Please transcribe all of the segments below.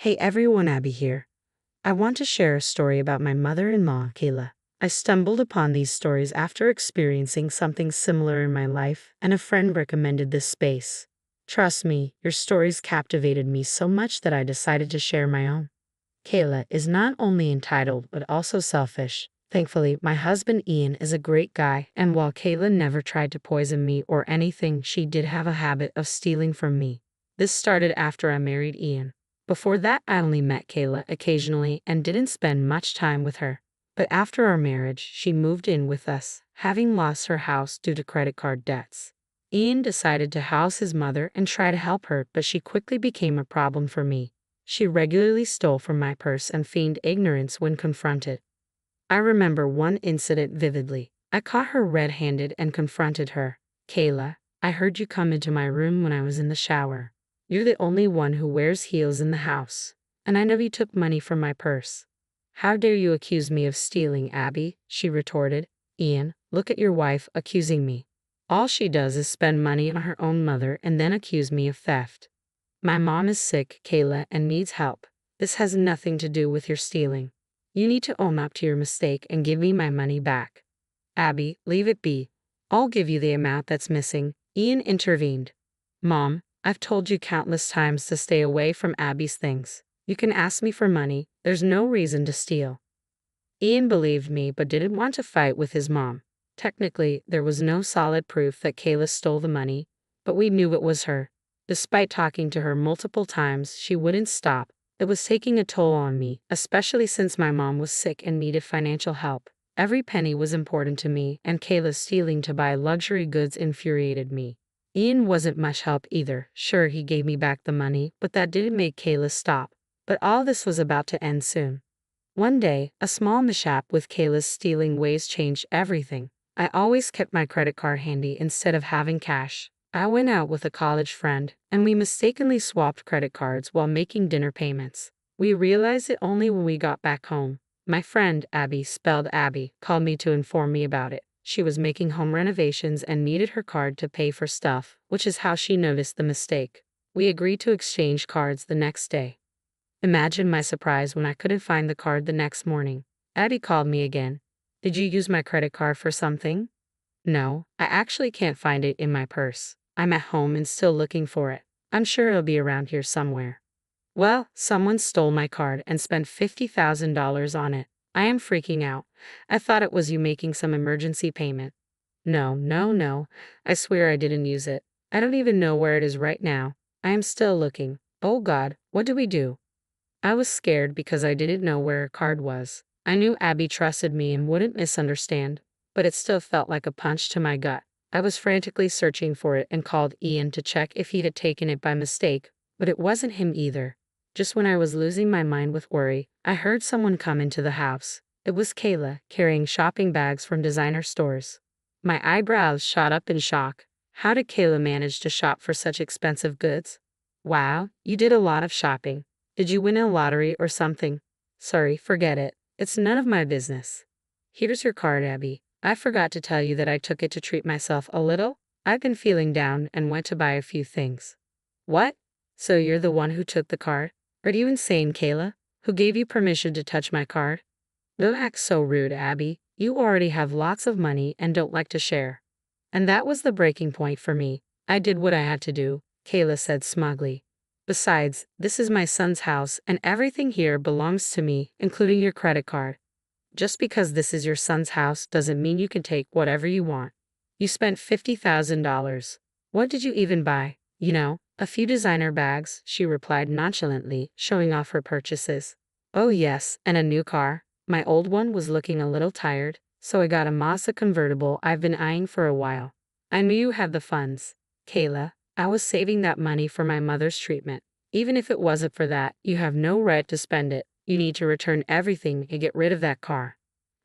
Hey everyone, Abby here. I want to share a story about my mother-in-law, Kayla. I stumbled upon these stories after experiencing something similar in my life, and a friend recommended this space. Trust me, your stories captivated me so much that I decided to share my own. Kayla is not only entitled but also selfish. Thankfully, my husband Ian is a great guy, and while Kayla never tried to poison me or anything, she did have a habit of stealing from me. This started after I married Ian. Before that, I only met Kayla occasionally and didn't spend much time with her. But after our marriage, she moved in with us, having lost her house due to credit card debts. Ian decided to house his mother and try to help her, but she quickly became a problem for me. She regularly stole from my purse and feigned ignorance when confronted. I remember one incident vividly. I caught her red-handed and confronted her. "Kayla, I heard you come into my room when I was in the shower. You're the only one who wears heels in the house. And I know you took money from my purse. How dare you accuse me of stealing, Abby?" she retorted. "Ian, look at your wife accusing me. All she does is spend money on her own mother and then accuse me of theft. My mom is sick, Kayla, and needs help. This has nothing to do with your stealing. You need to own up to your mistake and give me my money back." "Abby, leave it be. I'll give you the amount that's missing," Ian intervened. "Mom, I've told you countless times to stay away from Abby's things. You can ask me for money. There's no reason to steal." Ian believed me but didn't want to fight with his mom. Technically, there was no solid proof that Kayla stole the money, but we knew it was her. Despite talking to her multiple times, she wouldn't stop. It was taking a toll on me, especially since my mom was sick and needed financial help. Every penny was important to me, and Kayla's stealing to buy luxury goods infuriated me. Ian wasn't much help either. Sure, he gave me back the money, but that didn't make Kayla stop. But all this was about to end soon. One day, a small mishap with Kayla's stealing ways changed everything. I always kept my credit card handy instead of having cash. I went out with a college friend, and we mistakenly swapped credit cards while making dinner payments. We realized it only when we got back home. My friend, Abby, spelled Abby, called me to inform me about it. She was making home renovations and needed her card to pay for stuff, which is how she noticed the mistake. We agreed to exchange cards the next day. Imagine my surprise when I couldn't find the card the next morning. Abby called me again. "Did you use my credit card for something?" "No, I actually can't find it in my purse. I'm at home and still looking for it. I'm sure it'll be around here somewhere." "Well, someone stole my card and spent $50,000 on it. I am freaking out. I thought it was you making some emergency payment." No. I swear I didn't use it. I don't even know where it is right now. I am still looking. Oh God, what do we do?" I was scared because I didn't know where her card was. I knew Abby trusted me and wouldn't misunderstand, but it still felt like a punch to my gut. I was frantically searching for it and called Ian to check if he'd had taken it by mistake, but it wasn't him either. Just when I was losing my mind with worry, I heard someone come into the house. It was Kayla, carrying shopping bags from designer stores. My eyebrows shot up in shock. How did Kayla manage to shop for such expensive goods? "Wow, you did a lot of shopping. Did you win a lottery or something?" "Sorry, forget it. It's none of my business." "Here's your card, Abby. I forgot to tell you that I took it to treat myself a little. I've been feeling down and went to buy a few things." "What? So you're the one who took the card? Are you insane, Kayla? Who gave you permission to touch my card?" "Don't act so rude, Abby. You already have lots of money and don't like to share." And that was the breaking point for me. I did what I had to do, Kayla said smugly. "Besides, this is my son's house and everything here belongs to me, including your credit card. Just because this is your son's house doesn't mean you can take whatever you want. You spent $50,000. What did you even buy?" A few designer bags," she replied nonchalantly, showing off her purchases. "Oh yes, and a new car. My old one was looking a little tired, so I got a Mazda convertible I've been eyeing for a while." "I knew you had the funds, Kayla. I was saving that money for my mother's treatment. Even if it wasn't for that, you have no right to spend it. You need to return everything and get rid of that car."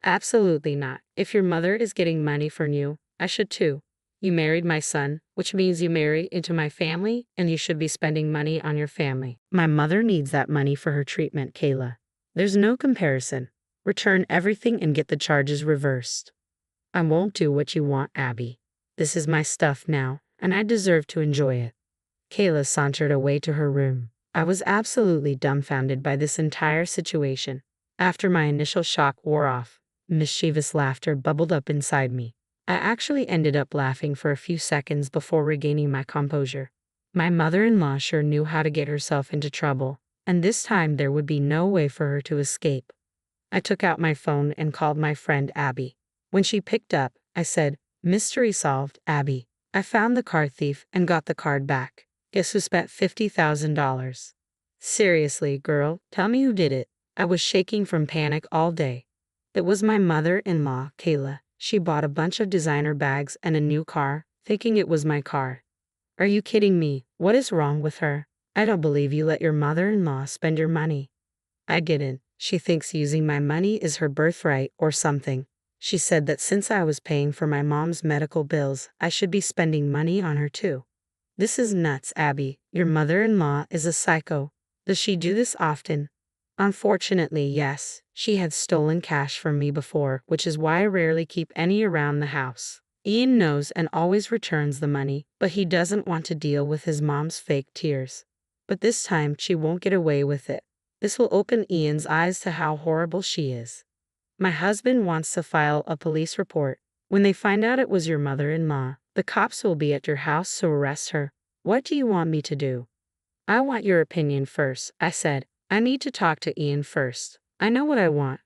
"Absolutely not. If your mother is getting money from you, I should too. You married my son, which means you marry into my family, and you should be spending money on your family. My mother needs that money for her treatment, Kayla. There's no comparison. Return everything and get the charges reversed." "I won't do what you want, Abby. This is my stuff now, and I deserve to enjoy it." Kayla sauntered away to her room. I was absolutely dumbfounded by this entire situation. After my initial shock wore off, mischievous laughter bubbled up inside me. I actually ended up laughing for a few seconds before regaining my composure. My mother-in-law sure knew how to get herself into trouble, and this time there would be no way for her to escape. I took out my phone and called my friend Abby. When she picked up, I said, "Mystery solved, Abby. I found the card thief and got the card back. Guess who spent $50,000? Seriously, girl, tell me who did it." I was shaking from panic all day. It was my mother-in-law, Kayla. She bought a bunch of designer bags and a new car, thinking it was my car. Are you kidding me? What is wrong with her? I don't believe you let your mother-in-law spend your money. I didn't. She thinks using my money is her birthright or something. She said that since I was paying for my mom's medical bills, I should be spending money on her too. This is nuts, Abby. Your mother-in-law is a psycho. Does she do this often? Unfortunately, yes. She had stolen cash from me before, which is why I rarely keep any around the house. Ian knows and always returns the money, but he doesn't want to deal with his mom's fake tears. But this time, she won't get away with it. This will open Ian's eyes to how horrible she is. My husband wants to file a police report. When they find out it was your mother-in-law, the cops will be at your house to arrest her. What do you want me to do? I want your opinion first, I said. I need to talk to Ian first. I know what I want.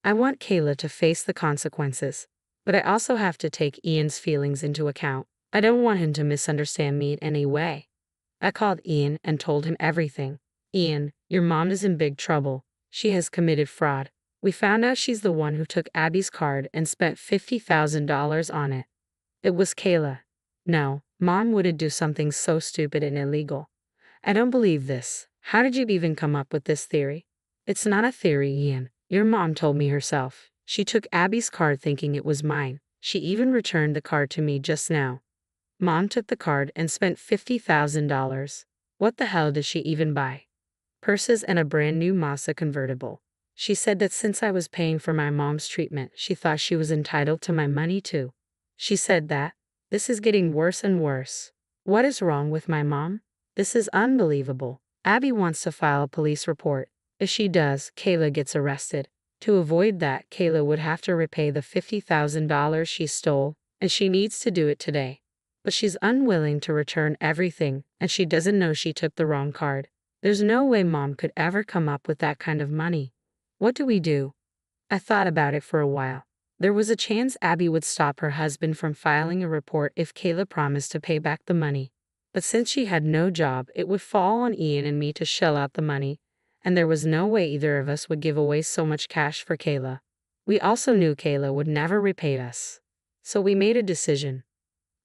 I want Kayla to face the consequences. But I also have to take Ian's feelings into account. I don't want him to misunderstand me in any way. I called Ian and told him everything. Ian, your mom is in big trouble. She has committed fraud. We found out she's the one who took Abby's card and spent $50,000 on it. It was Kayla. No, Mom wouldn't do something so stupid and illegal. I don't believe this. How did you even come up with this theory? It's not a theory, Ian. Your mom told me herself. She took Abby's card thinking it was mine. She even returned the card to me just now. Mom took the card and spent $50,000. What the hell did she even buy? Purses and a brand new Mazda convertible. She said that since I was paying for my mom's treatment, she thought she was entitled to my money too. She said that. This is getting worse and worse. What is wrong with my mom? This is unbelievable. Abby wants to file a police report. If she does, Kayla gets arrested. To avoid that, Kayla would have to repay the $50,000 she stole, and she needs to do it today. But she's unwilling to return everything, and she doesn't know she took the wrong card. There's no way Mom could ever come up with that kind of money. What do we do? I thought about it for a while. There was a chance Abby would stop her husband from filing a report if Kayla promised to pay back the money. But since she had no job, it would fall on Ian and me to shell out the money, and there was no way either of us would give away so much cash for Kayla. We also knew Kayla would never repay us. So we made a decision.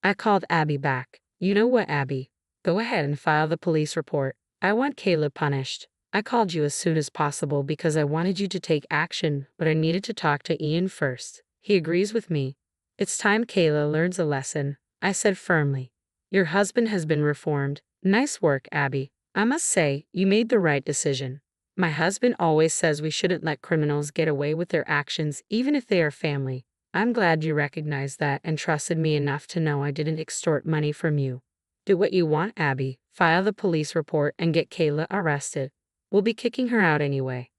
I called Abby back. You know what, Abby? Go ahead and file the police report. I want Kayla punished. I called you as soon as possible because I wanted you to take action, but I needed to talk to Ian first. He agrees with me. It's time Kayla learns a lesson, I said firmly. Your husband has been reformed. Nice work, Abby. I must say, you made the right decision. My husband always says we shouldn't let criminals get away with their actions, even if they are family. I'm glad you recognized that and trusted me enough to know I didn't extort money from you. Do what you want, Abby. File the police report and get Kayla arrested. We'll be kicking her out anyway.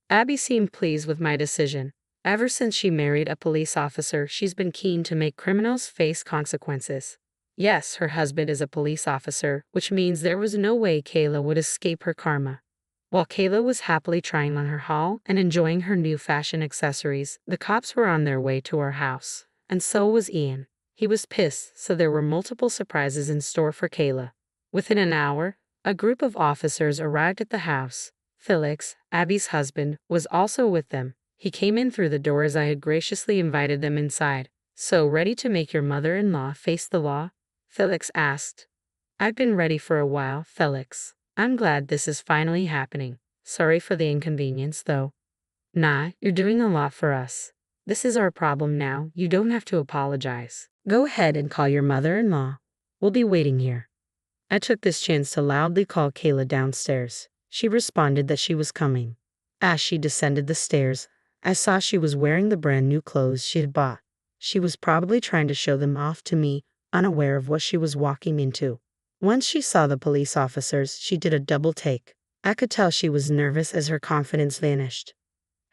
Abby seemed pleased with my decision. Ever since she married a police officer, she's been keen to make criminals face consequences. Yes, her husband is a police officer, which means there was no way Kayla would escape her karma. While Kayla was happily trying on her haul and enjoying her new fashion accessories, the cops were on their way to our house. And so was Ian. He was pissed, so there were multiple surprises in store for Kayla. Within an hour, a group of officers arrived at the house. Felix, Abby's husband, was also with them. He came in through the door as I had graciously invited them inside. So, ready to make your mother-in-law face the law? Felix asked. I've been ready for a while, Felix. I'm glad this is finally happening. Sorry for the inconvenience, though. Nah, you're doing a lot for us. This is our problem now. You don't have to apologize. Go ahead and call your mother-in-law. We'll be waiting here. I took this chance to loudly call Kayla downstairs. She responded that she was coming. As she descended the stairs, I saw she was wearing the brand new clothes she had bought. She was probably trying to show them off to me, unaware of what she was walking into. Once she saw the police officers, she did a double take. I could tell she was nervous as her confidence vanished.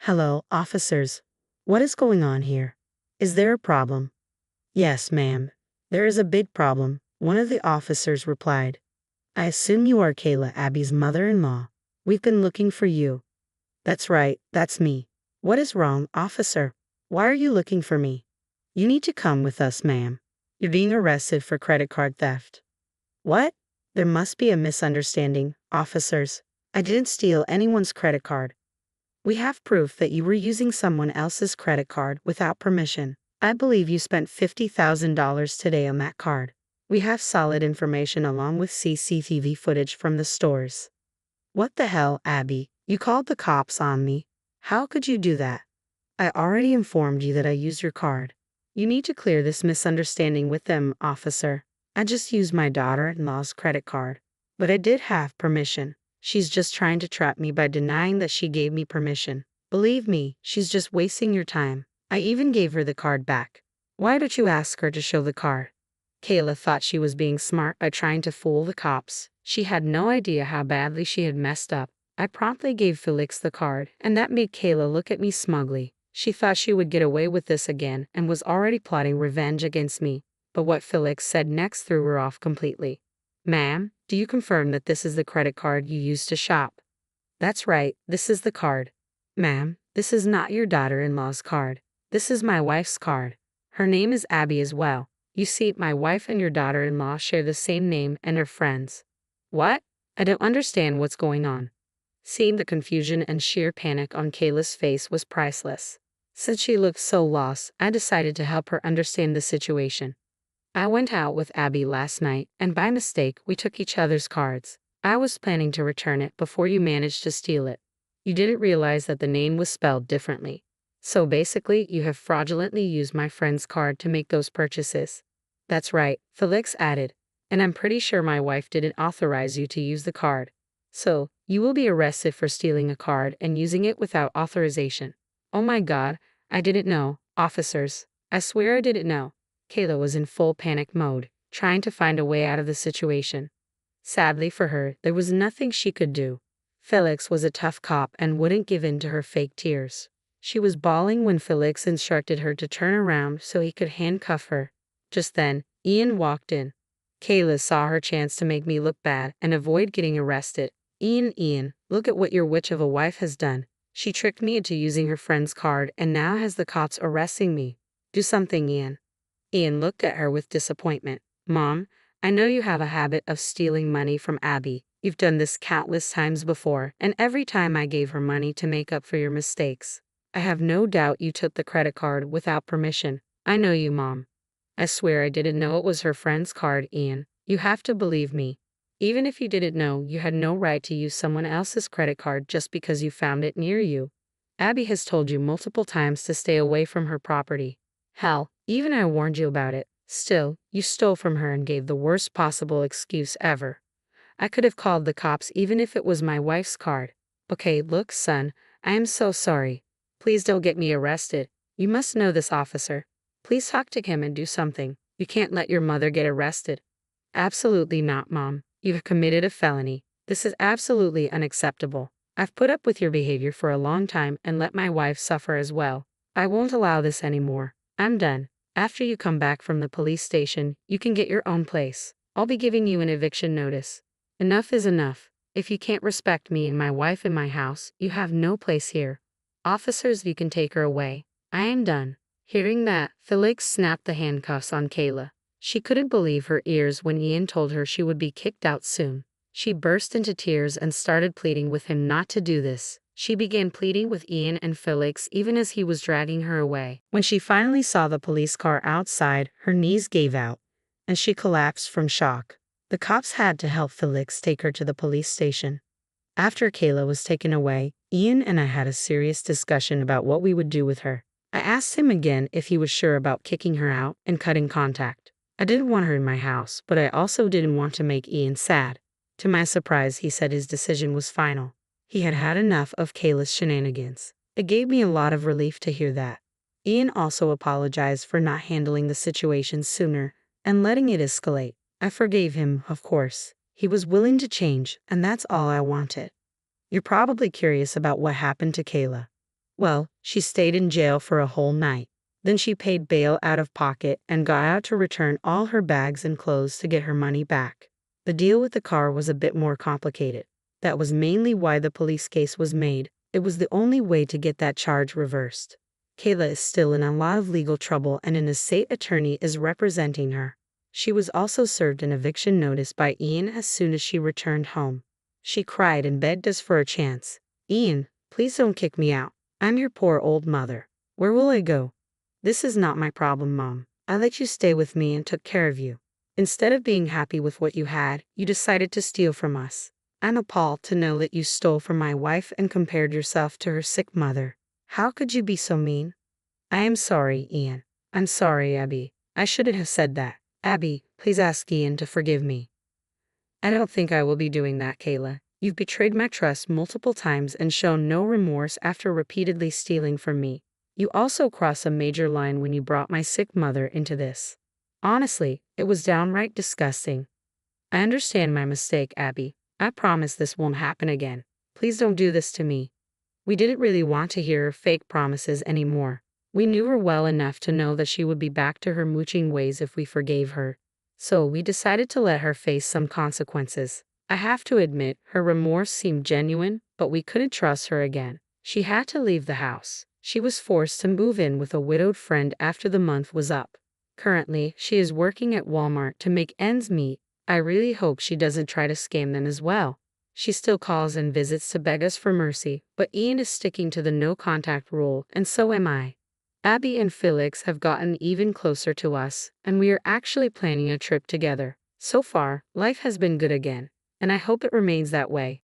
"Hello, officers. What is going on here? Is there a problem?" "Yes, ma'am. There is a big problem," one of the officers replied. "I assume you are Kayla, Abby's mother-in-law. We've been looking for you." "That's right, that's me." "What is wrong, officer? Why are you looking for me?" "You need to come with us, ma'am. You're being arrested for credit card theft." "What? There must be a misunderstanding, officers. I didn't steal anyone's credit card. We have proof that you were using someone else's credit card without permission. I believe you spent $50,000 today on that card. We have solid information along with CCTV footage from the stores." "What the hell, Abby? You called the cops on me. How could you do that?" "I already informed you that I used your card. You need to clear this misunderstanding with them, officer. I just used my daughter-in-law's credit card. But I did have permission. She's just trying to trap me by denying that she gave me permission. Believe me, she's just wasting your time. I even gave her the card back." "Why don't you ask her to show the card?" Kayla thought she was being smart by trying to fool the cops. She had no idea how badly she had messed up. I promptly gave Felix the card, and that made Kayla look at me smugly. She thought she would get away with this again and was already plotting revenge against me. But what Felix said next threw her off completely. "Ma'am, do you confirm that this is the credit card you used to shop?" "That's right, this is the card." "Ma'am, this is not your daughter-in-law's card. This is my wife's card. Her name is Abby as well. You see, my wife and your daughter-in-law share the same name and are friends." "What? I don't understand what's going on." Seeing the confusion and sheer panic on Kayla's face was priceless. Since she looked so lost, I decided to help her understand the situation. "I went out with Abby last night, and by mistake, we took each other's cards. I was planning to return it before you managed to steal it. You didn't realize that the name was spelled differently. So basically, you have fraudulently used my friend's card to make those purchases." "That's right," Felix added. "And I'm pretty sure my wife didn't authorize you to use the card. So, you will be arrested for stealing a card and using it without authorization." "Oh my God, I didn't know, officers. I swear I didn't know." Kayla was in full panic mode, trying to find a way out of the situation. Sadly for her, there was nothing she could do. Felix was a tough cop and wouldn't give in to her fake tears. She was bawling when Felix instructed her to turn around so he could handcuff her. Just then, Ian walked in. Kayla saw her chance to make me look bad and avoid getting arrested. Ian, look at what your witch of a wife has done. She tricked me into using her friend's card and now has the cops arresting me. Do something, Ian." Ian looked at her with disappointment. "Mom, I know you have a habit of stealing money from Abby. You've done this countless times before, and every time I gave her money to make up for your mistakes. I have no doubt you took the credit card without permission. I know you, Mom." "I swear I didn't know it was her friend's card, Ian. You have to believe me. Even if you didn't know, you had no right to use someone else's credit card just because you found it near you. Abby has told you multiple times to stay away from her property. Hell, even I warned you about it. Still, you stole from her and gave the worst possible excuse ever. I could have called the cops even if it was my wife's card. Okay, look, son, I am so sorry. Please don't get me arrested. You must know this officer. Please talk to him and do something. You can't let your mother get arrested." "Absolutely not, Mom. You have committed a felony. This is absolutely unacceptable. I've put up with your behavior for a long time and let my wife suffer as well. I won't allow this anymore. I'm done. After you come back from the police station, you can get your own place. I'll be giving you an eviction notice. Enough is enough. If you can't respect me and my wife in my house, you have no place here. Officers, you can take her away. I am done." Hearing that, Felix snapped the handcuffs on Kayla. She couldn't believe her ears when Ian told her she would be kicked out soon. She burst into tears and started pleading with him not to do this. She began pleading with Ian and Felix even as he was dragging her away. When she finally saw the police car outside, her knees gave out, and she collapsed from shock. The cops had to help Felix take her to the police station. After Kayla was taken away, Ian and I had a serious discussion about what we would do with her. I asked him again if he was sure about kicking her out and cutting contact. I didn't want her in my house, but I also didn't want to make Ian sad. To my surprise, he said his decision was final. He had had enough of Kayla's shenanigans. It gave me a lot of relief to hear that. Ian also apologized for not handling the situation sooner and letting it escalate. I forgave him, of course. He was willing to change, and that's all I wanted. You're probably curious about what happened to Kayla. Well, she stayed in jail for a whole night. Then she paid bail out of pocket and got out to return all her bags and clothes to get her money back. The deal with the car was a bit more complicated. That was mainly why the police case was made. It was the only way to get that charge reversed. Kayla is still in a lot of legal trouble and an estate attorney is representing her. She was also served an eviction notice by Ian as soon as she returned home. She cried and begged us for a chance. Ian, please don't kick me out. I'm your poor old mother. Where will I go? This is not my problem, Mom. I let you stay with me and took care of you. Instead of being happy with what you had, you decided to steal from us. I'm appalled to know that you stole from my wife and compared yourself to her sick mother. How could you be so mean? I am sorry, Ian. I'm sorry, Abby. I shouldn't have said that. Abby, please ask Ian to forgive me. I don't think I will be doing that, Kayla. You've betrayed my trust multiple times and shown no remorse after repeatedly stealing from me. You also crossed a major line when you brought my sick mother into this. Honestly, it was downright disgusting. I understand my mistake, Abby. I promise this won't happen again. Please don't do this to me. We didn't really want to hear her fake promises anymore. We knew her well enough to know that she would be back to her mooching ways if we forgave her. So we decided to let her face some consequences. I have to admit, her remorse seemed genuine, but we couldn't trust her again. She had to leave the house. She was forced to move in with a widowed friend after the month was up. Currently, she is working at Walmart to make ends meet. I really hope she doesn't try to scam them as well. She still calls and visits to beg us for mercy, but Ian is sticking to the no-contact rule, and so am I. Abby and Felix have gotten even closer to us, and we are actually planning a trip together. So far, life has been good again, and I hope it remains that way.